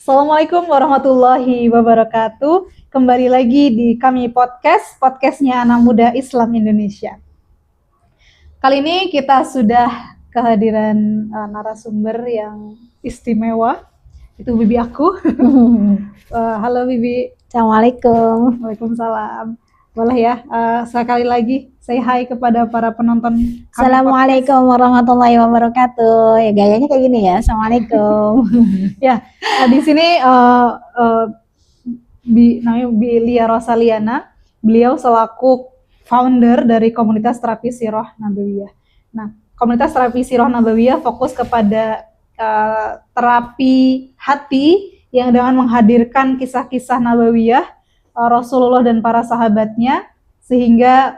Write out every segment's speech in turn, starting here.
Assalamualaikum warahmatullahi wabarakatuh. Kembali lagi di kami podcastnya Anak Muda Islam Indonesia. Kali ini kita sudah kehadiran narasumber yang istimewa. Itu bibi aku. Halo bibi. Assalamualaikum. Waalaikumsalam. Boleh ya, sekali lagi say hi kepada para penonton. Assalamualaikum warahmatullahi wabarakatuh. Ya gayanya kayak gini ya. Assalamualaikum. Ya, di sini namanya Bi Lia Rosaliana. Beliau selaku founder dari komunitas terapi Siroh Nabawiyah. Nah, komunitas terapi Siroh Nabawiyah fokus kepada terapi hati yang dengan menghadirkan kisah-kisah Nabawiyah Rasulullah dan para sahabatnya, sehingga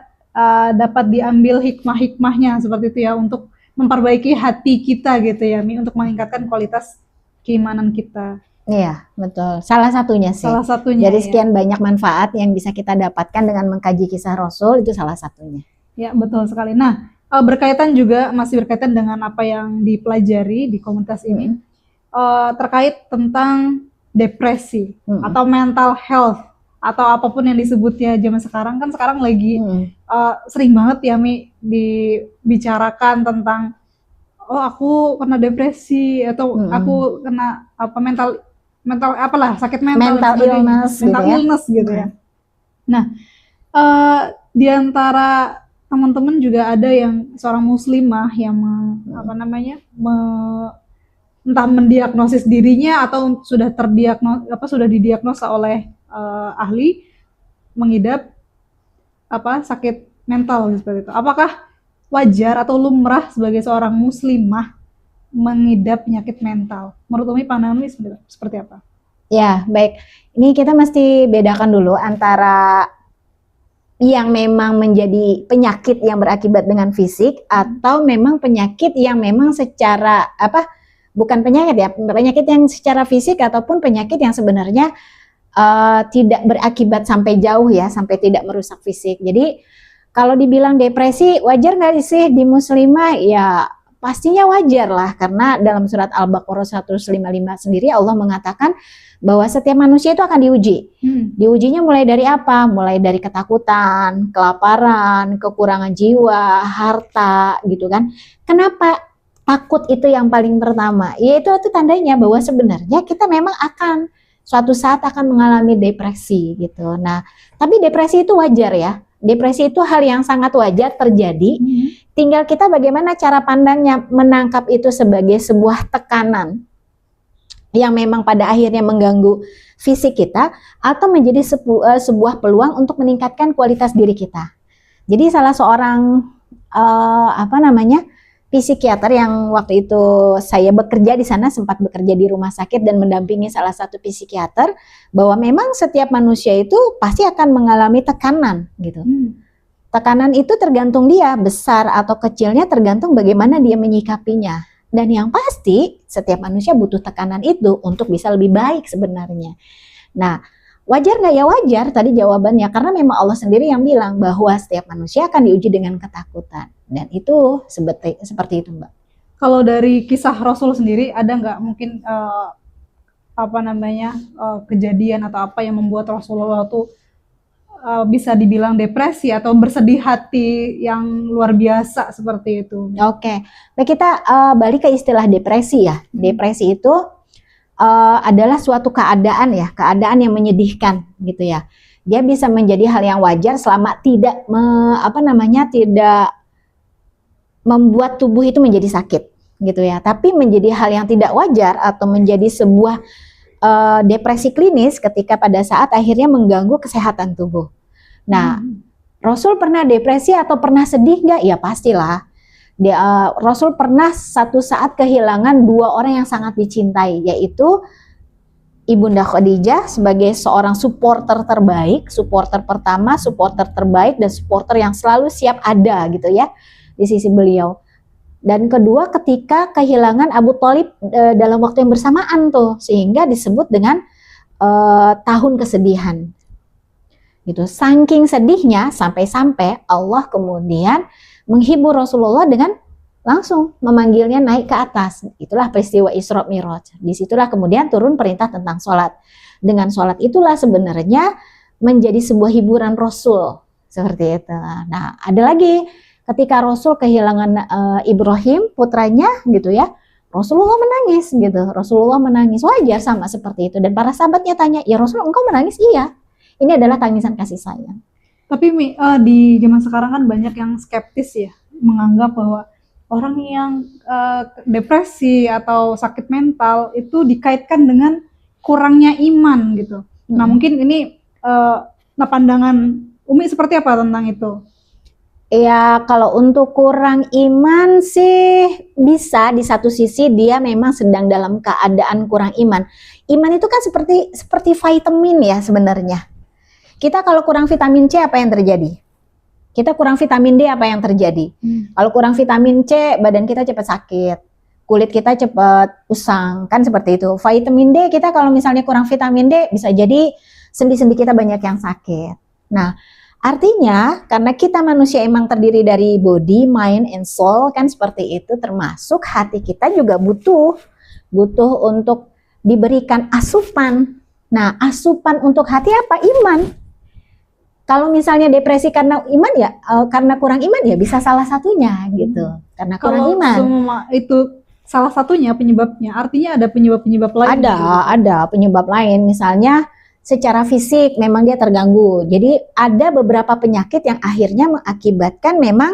dapat diambil hikmah-hikmahnya seperti itu ya, untuk memperbaiki hati kita gitu ya Mi, untuk meningkatkan kualitas keimanan kita. Iya, betul. Salah satunya sih. Salah satunya. Jadi sekian banyak manfaat yang bisa kita dapatkan dengan mengkaji kisah Rasul, itu salah satunya. Ya, betul sekali. Nah, masih berkaitan dengan apa yang dipelajari di komunitas ini, terkait tentang depresi atau mental health, atau apapun yang disebutnya zaman sekarang. Kan sekarang lagi sering banget ya Mi dibicarakan tentang aku kena depresi, atau aku kena sakit mental illness gitu ya. Nah, di antara teman-teman juga ada yang seorang muslimah yang entah mendiagnosis dirinya atau sudah didiagnosa oleh ahli mengidap sakit mental seperti itu. Apakah wajar atau lumrah sebagai seorang muslimah mengidap penyakit mental? Menurut Umi, pandangan Umi seperti apa? Ya, baik. Ini kita mesti bedakan dulu antara yang memang menjadi penyakit yang berakibat dengan fisik atau memang penyakit yang memang secara bukan penyakit ya, penyakit yang secara fisik ataupun penyakit yang sebenarnya tidak berakibat sampai jauh ya, sampai tidak merusak fisik. Jadi kalau dibilang depresi wajar nggak sih di muslimah? Ya pastinya wajar lah, karena dalam surat Al-Baqarah 155 sendiri Allah mengatakan bahwa setiap manusia itu akan diuji. Diujinya mulai dari apa? Mulai dari ketakutan, kelaparan, kekurangan jiwa, harta gitu kan. Kenapa takut itu yang paling pertama? Yaitu itu tandanya bahwa sebenarnya kita memang akan suatu saat akan mengalami depresi gitu. Nah, tapi depresi itu wajar ya. Depresi itu hal yang sangat wajar terjadi. Tinggal kita bagaimana cara pandangnya, menangkap itu sebagai sebuah tekanan yang memang pada akhirnya mengganggu fisik kita, atau menjadi sebuah peluang untuk meningkatkan kualitas diri kita. Jadi salah seorang psikiater yang waktu itu saya bekerja di sana, sempat bekerja di rumah sakit dan mendampingi salah satu psikiater, bahwa memang setiap manusia itu pasti akan mengalami tekanan gitu. Tekanan itu tergantung dia, besar atau kecilnya tergantung bagaimana dia menyikapinya. Dan yang pasti setiap manusia butuh tekanan itu untuk bisa lebih baik sebenarnya. Nah, wajar nggak? Ya wajar tadi jawabannya, karena memang Allah sendiri yang bilang bahwa setiap manusia akan diuji dengan ketakutan. Dan itu seperti itu, Mbak. Kalau dari kisah Rasul sendiri, ada nggak mungkin kejadian atau apa yang membuat Rasulullah itu bisa dibilang depresi atau bersedih hati yang luar biasa seperti itu? Oke. Nah, kita balik ke istilah depresi ya. Depresi itu adalah suatu keadaan ya, keadaan yang menyedihkan gitu ya. Dia bisa menjadi hal yang wajar selama tidak tidak membuat tubuh itu menjadi sakit gitu ya. Tapi menjadi hal yang tidak wajar atau menjadi sebuah depresi klinis ketika pada saat akhirnya mengganggu kesehatan tubuh. Nah, Rasul pernah depresi atau pernah sedih nggak? Ya pastilah. Rasul pernah satu saat kehilangan dua orang yang sangat dicintai, yaitu Ibunda Khadijah sebagai seorang supporter terbaik, supporter pertama, supporter terbaik, dan supporter yang selalu siap ada gitu ya di sisi beliau. Dan kedua, ketika kehilangan Abu Thalib dalam waktu yang bersamaan tuh, sehingga disebut dengan tahun kesedihan. Gitu. Saking sedihnya sampai-sampai Allah kemudian menghibur Rasulullah dengan langsung memanggilnya naik ke atas. Itulah peristiwa Isra Mi'raj. Disitulah kemudian turun perintah tentang sholat. Dengan sholat itulah sebenarnya menjadi sebuah hiburan Rasul. Seperti itu. Nah, ada lagi ketika Rasul kehilangan Ibrahim, putranya gitu ya. Rasulullah menangis gitu. Rasulullah menangis. Wajar sama seperti itu. Dan para sahabatnya tanya, ya Rasul engkau menangis? Iya. Ini adalah tangisan kasih sayang. Tapi di zaman sekarang kan banyak yang skeptis ya, menganggap bahwa orang yang depresi atau sakit mental itu dikaitkan dengan kurangnya iman gitu. Nah mungkin ini pandangan Umi seperti apa tentang itu? Ya kalau untuk kurang iman sih bisa, di satu sisi dia memang sedang dalam keadaan kurang iman. Iman itu kan seperti vitamin ya sebenarnya. Kita kalau kurang vitamin C apa yang terjadi? Kita kurang vitamin D apa yang terjadi? Kalau kurang vitamin C, badan kita cepat sakit, kulit kita cepat usang, kan seperti itu. Vitamin D kita kalau misalnya kurang vitamin D, bisa jadi sendi-sendi kita banyak yang sakit. Nah, artinya karena kita manusia emang terdiri dari body, mind, and soul, kan seperti itu, termasuk hati kita juga butuh untuk diberikan asupan. Nah, asupan untuk hati apa? Iman. Kalau misalnya depresi karena iman ya, karena kurang iman ya bisa salah satunya gitu. Karena kurang iman. Semua itu salah satunya penyebabnya, artinya ada penyebab-penyebab lain. Ada penyebab lain. Misalnya secara fisik memang dia terganggu. Jadi ada beberapa penyakit yang akhirnya mengakibatkan memang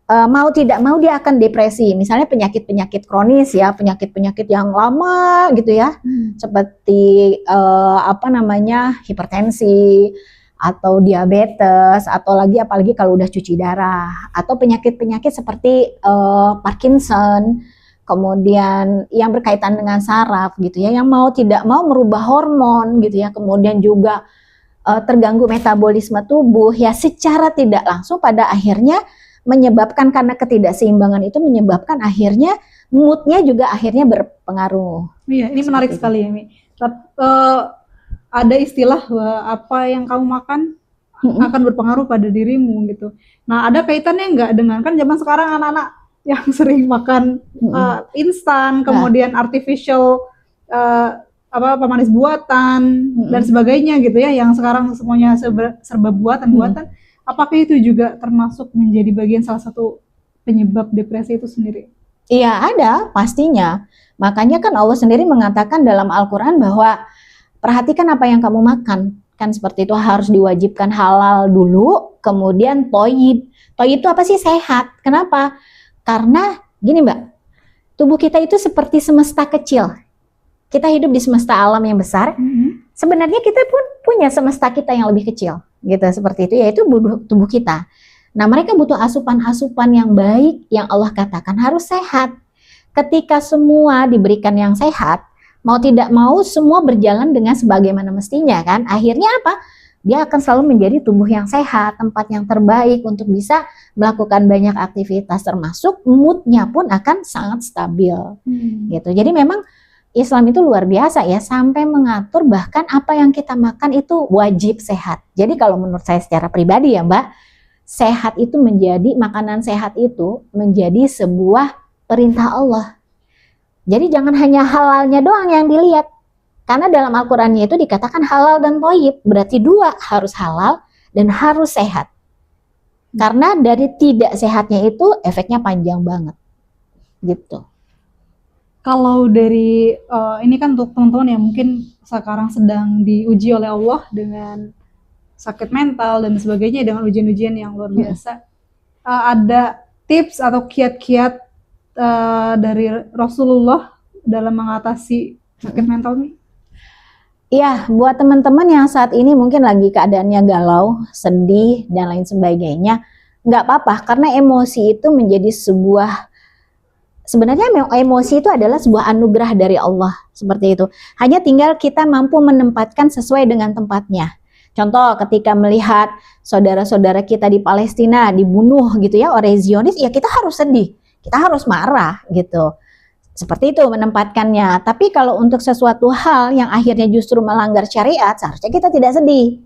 mau tidak mau dia akan depresi. Misalnya penyakit-penyakit kronis ya, penyakit-penyakit yang lama gitu ya, seperti hipertensi, atau diabetes, atau apalagi kalau udah cuci darah, atau penyakit-penyakit seperti Parkinson, kemudian yang berkaitan dengan saraf gitu ya, yang mau tidak mau merubah hormon gitu ya, kemudian juga terganggu metabolisme tubuh ya, secara tidak langsung pada akhirnya menyebabkan, karena ketidakseimbangan itu menyebabkan akhirnya moodnya juga akhirnya berpengaruh. Iya, ini menarik sekali ya, Mi. Ada istilah bahwa apa yang kamu makan akan berpengaruh pada dirimu gitu. Nah, ada kaitannya nggak dengan, kan zaman sekarang anak-anak yang sering makan instan, kemudian artificial pemanis buatan dan sebagainya gitu ya, yang sekarang semuanya serba buatan. Apakah itu juga termasuk menjadi bagian salah satu penyebab depresi itu sendiri? Iya, ada pastinya. Makanya kan Allah sendiri mengatakan dalam Al-Qur'an bahwa perhatikan apa yang kamu makan, kan seperti itu, harus diwajibkan halal dulu, kemudian toyib. Toyib itu apa sih? Sehat. Kenapa? Karena gini Mbak, tubuh kita itu seperti semesta kecil. Kita hidup di semesta alam yang besar. Sebenarnya kita pun punya semesta kita yang lebih kecil, gitu, seperti itu, yaitu tubuh kita. Nah, mereka butuh asupan-asupan yang baik, yang Allah katakan harus sehat. Ketika semua diberikan yang sehat, mau tidak mau semua berjalan dengan sebagaimana mestinya kan. Akhirnya apa? Dia akan selalu menjadi tubuh yang sehat, tempat yang terbaik untuk bisa melakukan banyak aktivitas, termasuk moodnya pun akan sangat stabil. Gitu. Jadi memang Islam itu luar biasa ya, sampai mengatur bahkan apa yang kita makan itu wajib sehat. Jadi kalau menurut saya secara pribadi ya Mbak, sehat itu makanan sehat itu menjadi sebuah perintah Allah. Jadi jangan hanya halalnya doang yang dilihat. Karena dalam Al-Qur'annya itu dikatakan halal dan thayyib. Berarti dua, harus halal dan harus sehat. Karena dari tidak sehatnya itu efeknya panjang banget. Gitu. Kalau dari, ini kan untuk teman-teman yang mungkin sekarang sedang diuji oleh Allah dengan sakit mental dan sebagainya, dengan ujian-ujian yang luar biasa. Ada tips atau kiat-kiat dari Rasulullah dalam mengatasi sakit mental nih? Iya, buat teman-teman yang saat ini mungkin lagi keadaannya galau, sedih, dan lain sebagainya, nggak apa-apa, karena emosi itu menjadi sebenarnya emosi itu adalah sebuah anugerah dari Allah, seperti itu. Hanya tinggal kita mampu menempatkan sesuai dengan tempatnya. Contoh, ketika melihat saudara-saudara kita di Palestina dibunuh gitu ya oleh Zionis, ya kita harus sedih. Kita harus marah gitu. Seperti itu menempatkannya. Tapi kalau untuk sesuatu hal yang akhirnya justru melanggar syariat, seharusnya kita tidak sedih.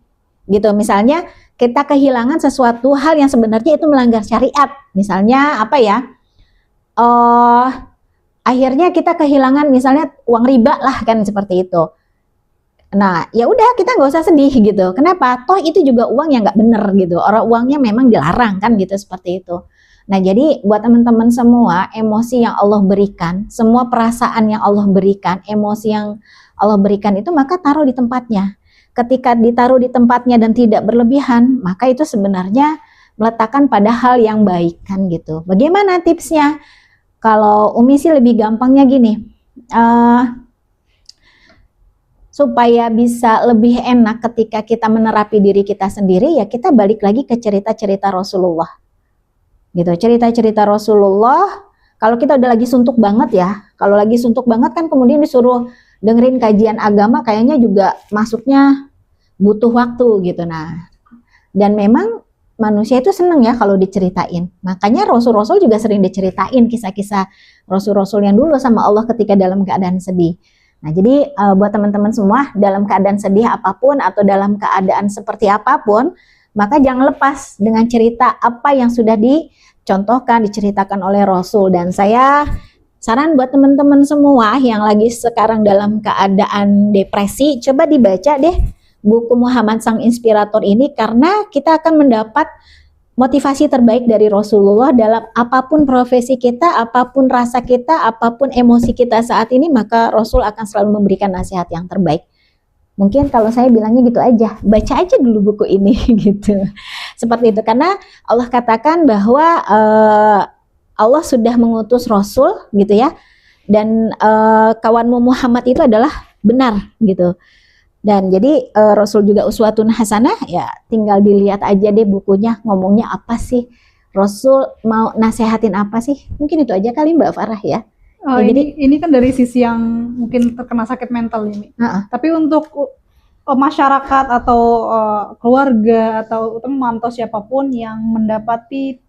Gitu. Misalnya kita kehilangan sesuatu hal yang sebenarnya itu melanggar syariat. Misalnya apa ya? akhirnya kita kehilangan misalnya uang riba lah kan seperti itu. Nah, ya udah kita nggak usah sedih gitu. Kenapa? Toh itu juga uang yang nggak bener gitu. Orang uangnya memang dilarang kan gitu seperti itu. Nah, jadi buat teman-teman semua, emosi yang Allah berikan, semua perasaan yang Allah berikan, emosi yang Allah berikan itu maka taruh di tempatnya. Ketika ditaruh di tempatnya dan tidak berlebihan, maka itu sebenarnya meletakkan pada hal yang baik kan gitu. Bagaimana tipsnya? Kalau Umi sih lebih gampangnya gini. Supaya bisa lebih enak ketika kita menerapi diri kita sendiri, ya kita balik lagi ke cerita-cerita Rasulullah gitu. Cerita-cerita Rasulullah, kalau kita udah lagi suntuk banget ya, kalau lagi suntuk banget kan kemudian disuruh dengerin kajian agama, kayaknya juga masuknya butuh waktu gitu. Nah, dan memang manusia itu seneng ya kalau diceritain, makanya Rasul-Rasul juga sering diceritain kisah-kisah Rasul-Rasul yang dulu sama Allah ketika dalam keadaan sedih. Nah, jadi buat teman-teman semua, dalam keadaan sedih apapun atau dalam keadaan seperti apapun, maka jangan lepas dengan cerita apa yang sudah dicontohkan, diceritakan oleh Rasul. Dan saya saran buat teman-teman semua yang lagi sekarang dalam keadaan depresi, coba dibaca deh buku Muhammad Sang Inspirator ini, karena kita akan mendapat motivasi terbaik dari Rasulullah dalam apapun profesi kita, apapun rasa kita, apapun emosi kita saat ini, maka Rasul akan selalu memberikan nasihat yang terbaik. Mungkin kalau saya bilangnya gitu aja, baca aja dulu buku ini gitu. Seperti itu, karena Allah katakan bahwa Allah sudah mengutus Rasul gitu ya, dan kawanmu Muhammad itu adalah benar gitu. Dan jadi Rasul juga uswatun hasanah, ya tinggal dilihat aja deh bukunya ngomongnya apa sih, Rasul mau nasehatin apa sih. Mungkin itu aja kali Mbak Farah ya. Ya, ini kan dari sisi yang mungkin terkena sakit mental ini. Tapi untuk masyarakat atau keluarga atau teman atau siapapun yang mendapati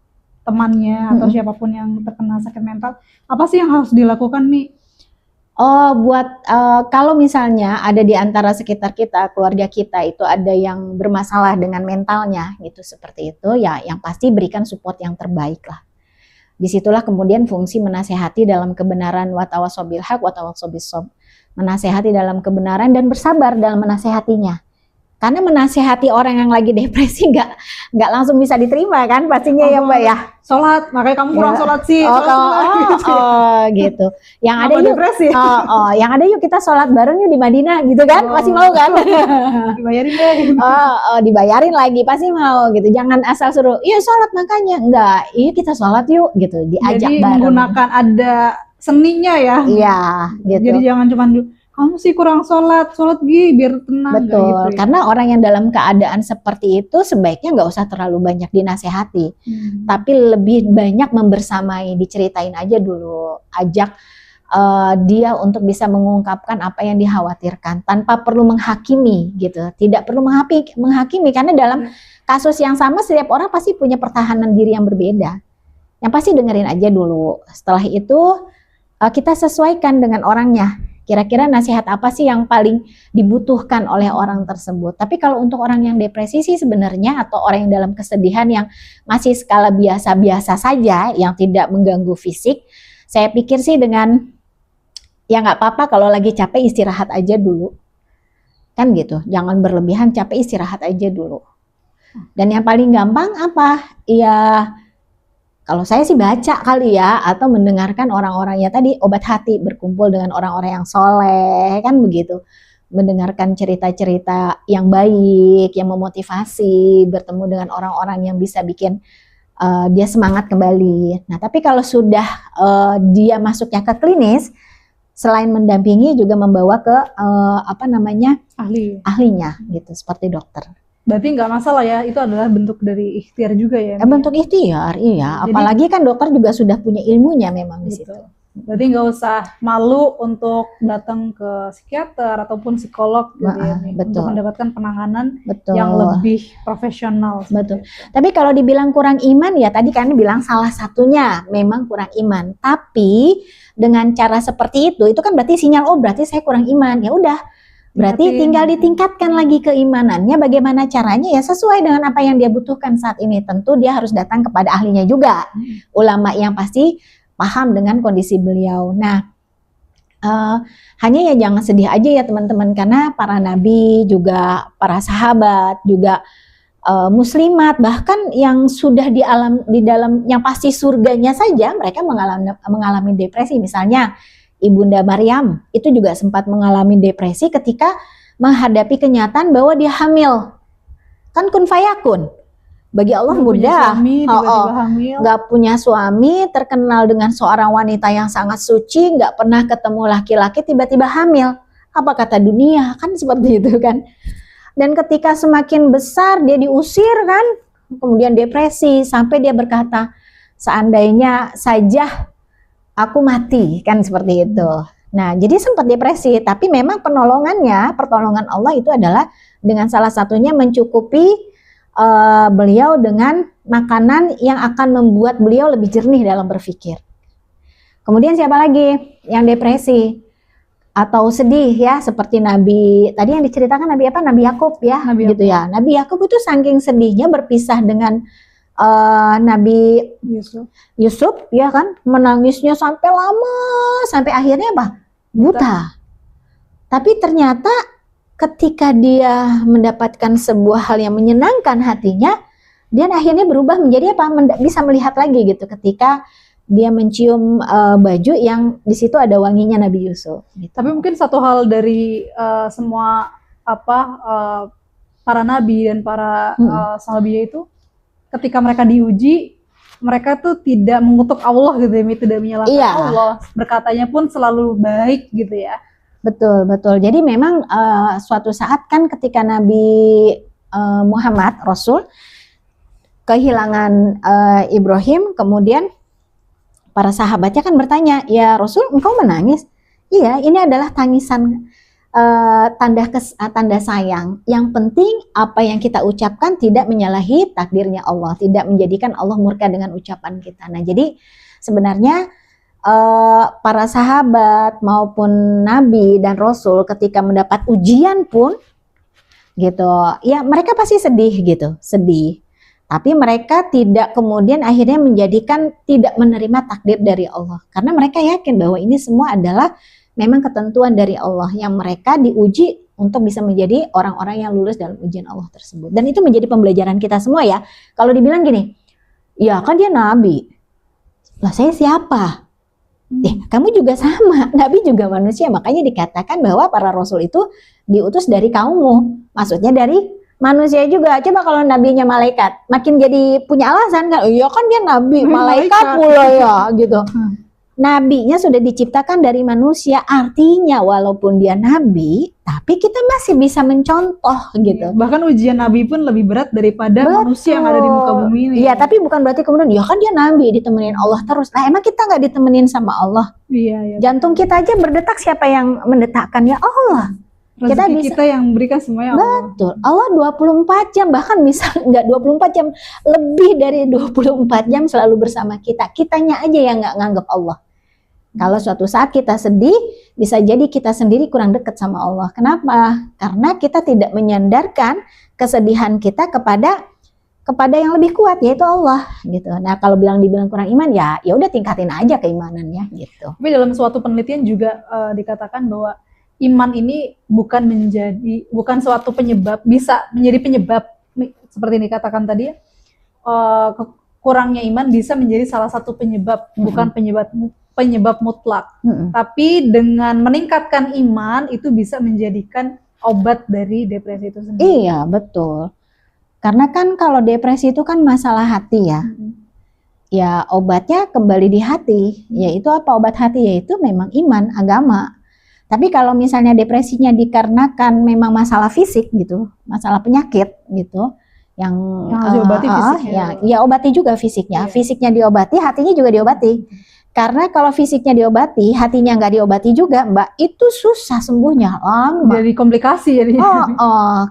temannya atau siapapun yang terkena sakit mental, apa sih yang harus dilakukan nih? Kalau misalnya ada di antara sekitar kita, keluarga kita itu ada yang bermasalah dengan mentalnya gitu seperti itu, ya yang pasti berikan support yang terbaik lah. Disitulah kemudian fungsi menasehati dalam kebenaran, wa tawassaw bil haq wa tawassaw bis sabr. Menasehati dalam kebenaran dan bersabar dalam menasehatinya. Karena menasehati orang yang lagi depresi nggak langsung bisa diterima kan pastinya ya Mbak ya. Sholat, makanya kamu kurang sholat sih. Gitu. Yang ada yuk, yang ada yuk kita sholat bareng yuk di Madinah gitu kan, pasti mau kan? Dibayarin deh. Dibayarin lagi pasti mau gitu. Jangan asal suruh, iya sholat makanya enggak. Iya kita sholat yuk gitu, diajak jadi bareng. Menggunakan ada seninya ya. Iya, gitu. Jadi jangan cuma kamu sih kurang sholat biar tenang. Betul, gitu ya. Karena orang yang dalam keadaan seperti itu sebaiknya nggak usah terlalu banyak dinasehati, tapi lebih banyak membersamai, diceritain aja dulu, ajak dia untuk bisa mengungkapkan apa yang dikhawatirkan tanpa perlu menghakimi gitu, tidak perlu menghakimi karena dalam kasus yang sama setiap orang pasti punya pertahanan diri yang berbeda. Yang pasti dengerin aja dulu, setelah itu kita sesuaikan dengan orangnya. Kira-kira nasihat apa sih yang paling dibutuhkan oleh orang tersebut. Tapi kalau untuk orang yang depresi sih sebenarnya, atau orang yang dalam kesedihan yang masih skala biasa-biasa saja, yang tidak mengganggu fisik, saya pikir sih dengan, ya nggak apa-apa kalau lagi capek istirahat aja dulu. Kan gitu, jangan berlebihan, capek istirahat aja dulu. Dan yang paling gampang apa? Ya kalau saya sih baca kali ya, atau mendengarkan orang-orang ya tadi, obat hati, berkumpul dengan orang-orang yang soleh, kan begitu. Mendengarkan cerita-cerita yang baik, yang memotivasi, bertemu dengan orang-orang yang bisa bikin dia semangat kembali. Nah, tapi kalau sudah dia masuknya ke klinis, selain mendampingi juga membawa ke ahlinya gitu, seperti dokter. Berarti nggak masalah ya, itu adalah bentuk dari ikhtiar juga ya? Bentuk ikhtiar, iya. Jadi, apalagi kan dokter juga sudah punya ilmunya memang di situ. Berarti nggak usah malu untuk datang ke psikiater ataupun psikolog gitu ya, untuk mendapatkan penanganan yang lebih profesional. Betul. Tapi kalau dibilang kurang iman, ya tadi kan bilang salah satunya memang kurang iman. Tapi dengan cara seperti itu kan berarti sinyal, oh berarti saya kurang iman. Ya udah. Berarti tinggal ditingkatkan lagi keimanannya. Bagaimana caranya? Ya sesuai dengan apa yang dia butuhkan saat ini. Tentu dia harus datang kepada ahlinya juga. Ulama yang pasti paham dengan kondisi beliau. Nah, hanya ya jangan sedih aja ya teman-teman, karena para nabi juga, para sahabat juga, muslimat, bahkan yang sudah di dalam yang pasti surganya saja mereka mengalami depresi. Misalnya Ibunda Maryam itu juga sempat mengalami depresi ketika menghadapi kenyataan bahwa dia hamil. Kan kun fayakun. Bagi Allah mudah. Gak punya suami, terkenal dengan seorang wanita yang sangat suci, gak pernah ketemu laki-laki, tiba-tiba hamil. Apa kata dunia? Kan seperti itu kan. Dan ketika semakin besar dia diusir kan, kemudian depresi, sampai dia berkata, seandainya saja aku mati, kan seperti itu. Nah, jadi sempat depresi, tapi memang pertolongan Allah itu adalah dengan salah satunya mencukupi beliau dengan makanan yang akan membuat beliau lebih jernih dalam berpikir. Kemudian siapa lagi yang depresi atau sedih ya, seperti Nabi tadi yang diceritakan, Nabi apa? Nabi Yakub ya, gitu ya. Nabi Yakub itu saking sedihnya berpisah dengan Nabi Yusuf ya kan, menangisnya sampai lama, sampai akhirnya apa? Buta. Tapi ternyata ketika dia mendapatkan sebuah hal yang menyenangkan hatinya, dia akhirnya berubah menjadi apa? Bisa melihat lagi gitu ketika dia mencium baju yang di situ ada wanginya Nabi Yusuf. Gitu. Tapi mungkin satu hal dari semua para nabi dan para sahabiah itu, ketika mereka diuji, mereka tuh tidak mengutuk Allah gitu ya, tidak menyalahkan Allah. Berkatanya pun selalu baik gitu ya. Betul. Jadi memang suatu saat kan ketika Nabi Muhammad Rasul kehilangan Ibrahim, kemudian para sahabatnya kan bertanya, ya Rasul, engkau menangis? Iya, ini adalah tangisan tanda sayang. Yang penting apa yang kita ucapkan tidak menyalahi takdirnya Allah, tidak menjadikan Allah murka dengan ucapan kita. Nah, jadi sebenarnya para sahabat maupun Nabi dan Rasul ketika mendapat ujian pun gitu, ya mereka pasti sedih gitu, sedih. Tapi mereka tidak kemudian akhirnya menjadikan tidak menerima takdir dari Allah, karena mereka yakin bahwa ini semua adalah memang ketentuan dari Allah yang mereka diuji untuk bisa menjadi orang-orang yang lulus dalam ujian Allah tersebut. Dan itu menjadi pembelajaran kita semua ya. Kalau dibilang gini, ya kan dia Nabi, lah saya siapa? Kamu juga sama, Nabi juga manusia. Makanya dikatakan bahwa para Rasul itu diutus dari kaummu, maksudnya dari manusia juga. Coba kalau nabinya malaikat, makin jadi punya alasan kan, iya kan dia Nabi, malaikat pula ya gitu. Nabinya sudah diciptakan dari manusia, artinya walaupun dia Nabi, tapi kita masih bisa mencontoh gitu. Bahkan ujian Nabi pun lebih berat daripada manusia yang ada di muka bumi ini. Iya, tapi bukan berarti kemudian, ya kan dia Nabi, ditemenin Allah terus. Nah, emang kita nggak ditemenin sama Allah? Iya. Jantung kita aja berdetak, siapa yang mendetakkan? Ya Allah. Kita yang berikan semuanya Allah. Betul. Allah 24 jam, bahkan misal nggak 24 jam, lebih dari 24 jam selalu bersama kita. Kitanya aja yang nggak nganggap Allah. Kalau suatu saat kita sedih, bisa jadi kita sendiri kurang dekat sama Allah. Kenapa? Karena kita tidak menyandarkan kesedihan kita kepada yang lebih kuat, yaitu Allah gitu. Nah, kalau dibilang kurang iman, ya udah tingkatin aja keimanannya gitu. Tapi dalam suatu penelitian juga dikatakan bahwa iman ini bukan suatu penyebab, bisa menjadi penyebab seperti yang dikatakan tadi ya. Kurangnya iman bisa menjadi salah satu penyebab, bukan penyebab mutlak. Tapi dengan meningkatkan iman itu bisa menjadikan obat dari depresi itu sendiri. Iya, betul. Karena kan kalau depresi itu kan masalah hati ya. Ya obatnya kembali di hati. Yaitu apa obat hati? Yaitu memang iman, agama. Tapi kalau misalnya depresinya dikarenakan memang masalah fisik gitu, masalah penyakit gitu, yang diobati fisiknya. Ya obati juga fisiknya. Fisiknya diobati, hatinya juga diobati. Karena kalau fisiknya diobati, hatinya nggak diobati juga, Mbak, itu susah sembuhnya, lama. Jadi komplikasi jadinya.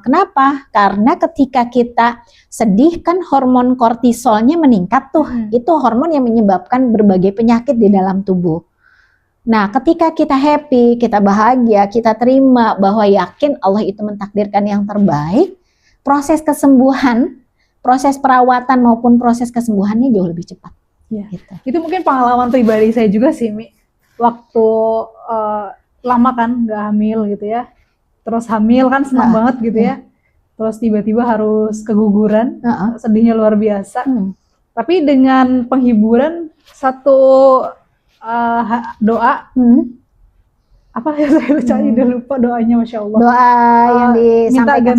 Kenapa? Karena ketika kita sedih kan hormon kortisolnya meningkat tuh. Itu hormon yang menyebabkan berbagai penyakit di dalam tubuh. Nah, ketika kita happy, kita bahagia, kita terima bahwa yakin Allah itu mentakdirkan yang terbaik, proses kesembuhan, proses perawatan maupun proses kesembuhannya jauh lebih cepat. Ya. Gitu. Itu mungkin pengalaman pribadi saya juga sih, Mi. Waktu lama kan nggak hamil gitu ya. Terus hamil kan senang banget gitu ya. Terus tiba-tiba harus keguguran, sedihnya luar biasa. Tapi dengan penghiburan satu doa, apa ya saya cari udah lupa doanya, Masya Allah. Doa yang disampaikan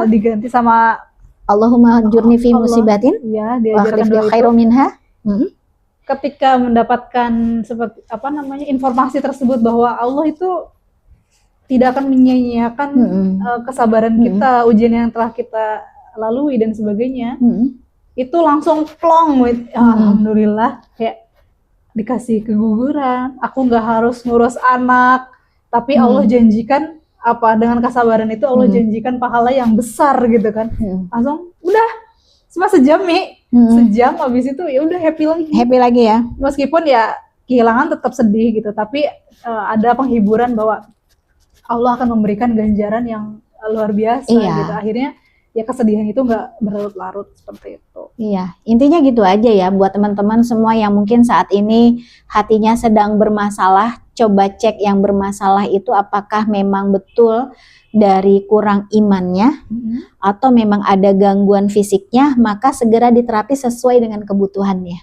diganti sama Allahumma jurni fi musibatin, ya, wa akhlif li khairum minha. Ketika mendapatkan seperti apa namanya informasi tersebut bahwa Allah itu tidak akan menyia-nyiakan kesabaran kita, ujian yang telah kita lalui dan sebagainya, itu langsung plong, alhamdulillah, kayak dikasih keguguran, aku nggak harus ngurus anak, tapi Allah janjikan apa, dengan kesabaran itu Allah janjikan pahala yang besar gitu kan. Langsung udah cuma sejam nih, sejam habis itu ya udah happy lagi ya. Meskipun ya kehilangan tetap sedih gitu, tapi ada penghiburan bahwa Allah akan memberikan ganjaran yang luar biasa gitu. Akhirnya ya kesedihan itu nggak berlarut-larut seperti itu. Iya, intinya gitu aja ya buat teman-teman semua yang mungkin saat ini hatinya sedang bermasalah. Coba cek yang bermasalah itu apakah memang betul dari kurang imannya atau memang ada gangguan fisiknya, maka segera diterapi sesuai dengan kebutuhannya.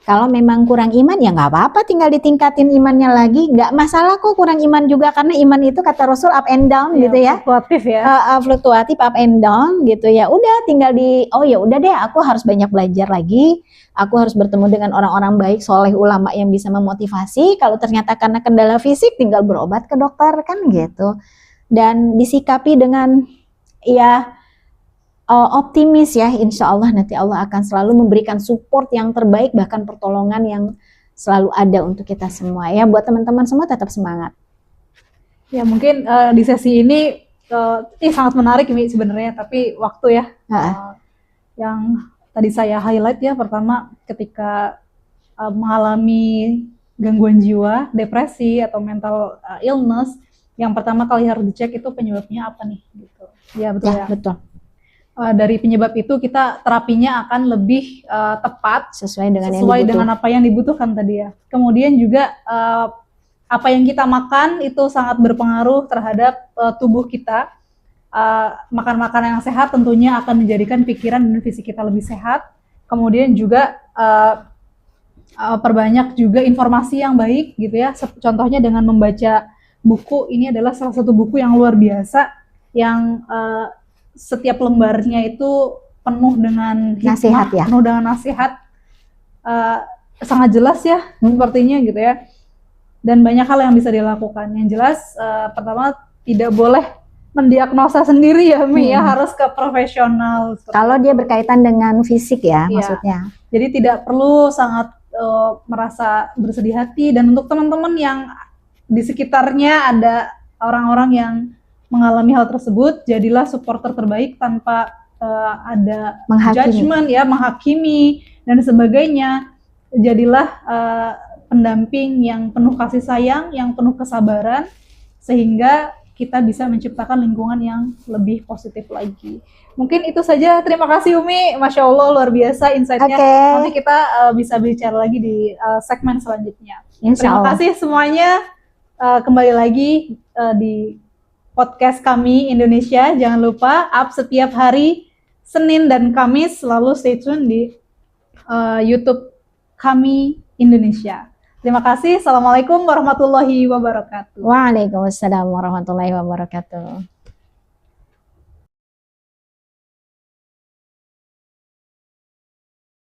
Kalau memang kurang iman ya nggak apa-apa, tinggal ditingkatin imannya lagi, nggak masalah kok kurang iman juga, karena iman itu kata Rasul up and down gitu ya, fluktuatif ya, fluktuatif up and down gitu ya. Udah tinggal ya udah deh, aku harus banyak belajar lagi, aku harus bertemu dengan orang-orang baik, soleh, ulama yang bisa memotivasi. Kalau ternyata karena kendala fisik, tinggal berobat ke dokter kan gitu, dan disikapi dengan ya optimis ya, insya Allah nanti Allah akan selalu memberikan support yang terbaik, bahkan pertolongan yang selalu ada untuk kita semua ya. Buat teman-teman semua tetap semangat. Ya mungkin di sesi ini sangat menarik ini sebenarnya, tapi waktu ya yang tadi saya highlight ya, pertama ketika mengalami gangguan jiwa, depresi atau mental illness, yang pertama kali harus dicek itu penyebabnya apa nih gitu. Ya betul ya. Betul. Dari penyebab itu kita terapinya akan lebih tepat sesuai dengan apa yang dibutuhkan tadi ya. Kemudian juga apa yang kita makan itu sangat berpengaruh terhadap tubuh kita. Makan makanan yang sehat tentunya akan menjadikan pikiran dan fisik kita lebih sehat. Kemudian juga perbanyak juga informasi yang baik gitu ya. Contohnya dengan membaca buku, ini adalah salah satu buku yang luar biasa yang setiap lembarnya itu penuh dengan hikmah, penuh dengan nasihat, sangat jelas ya sepertinya gitu ya, dan banyak hal yang bisa dilakukan. Yang jelas pertama tidak boleh mendiagnosa sendiri ya Mi, ya harus ke profesional. Kalau dia berkaitan dengan fisik ya, maksudnya. Jadi tidak perlu sangat merasa bersedih hati, dan untuk teman-teman yang di sekitarnya ada orang-orang yang mengalami hal tersebut, jadilah supporter terbaik tanpa ada judgment ya, menghakimi dan sebagainya. Jadilah pendamping yang penuh kasih sayang, yang penuh kesabaran, sehingga kita bisa menciptakan lingkungan yang lebih positif lagi. Mungkin itu saja. Terima kasih Umi, Masya Allah luar biasa insight-nya. Nanti kita bisa bicara lagi di segmen selanjutnya. Terima kasih semuanya. Kembali lagi di podcast kami Indonesia. Jangan lupa up setiap hari Senin dan Kamis, selalu stay tune di YouTube kami Indonesia. Terima kasih. Assalamualaikum warahmatullahi wabarakatuh. Waalaikumsalam warahmatullahi wabarakatuh.